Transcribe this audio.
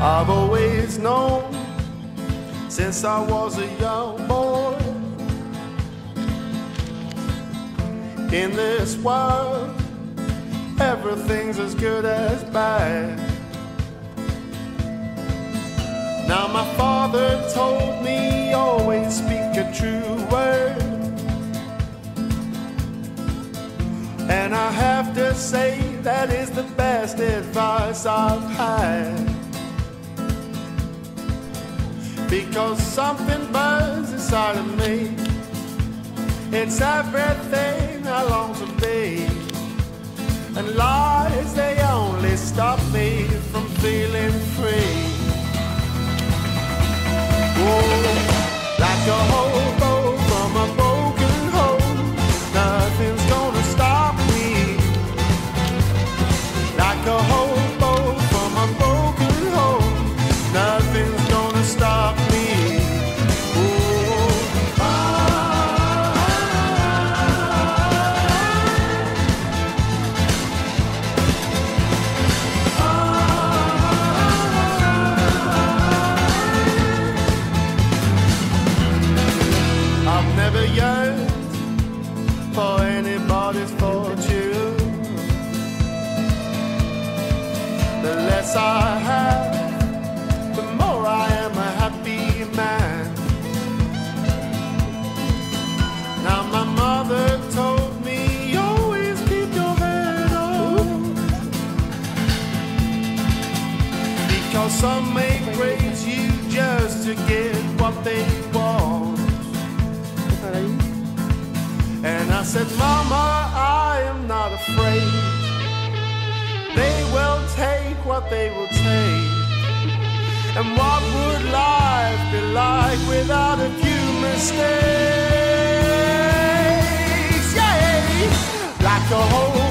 I've always known since I was a young boy, in this world everything's as good as bad. Now my father told me always speak a true word, and I have to say that is the best advice I've had. Because something burns inside of me, it's everything I long to be, and lies, they only stop me from feeling free. Oh, like a hobo from a broken home, nothing's gonna stop me. Like a hobo from a broken home, nothing's gonna stop me. Never yearned for anybody's fortune. The less I have, the more I am a happy man. Now my mother told me always keep your head up, because some may praise you just to get what they want. And I said, Mama, I am not afraid. They will take what they will take. And what would life be like without a few mistakes? Yeah, like a whole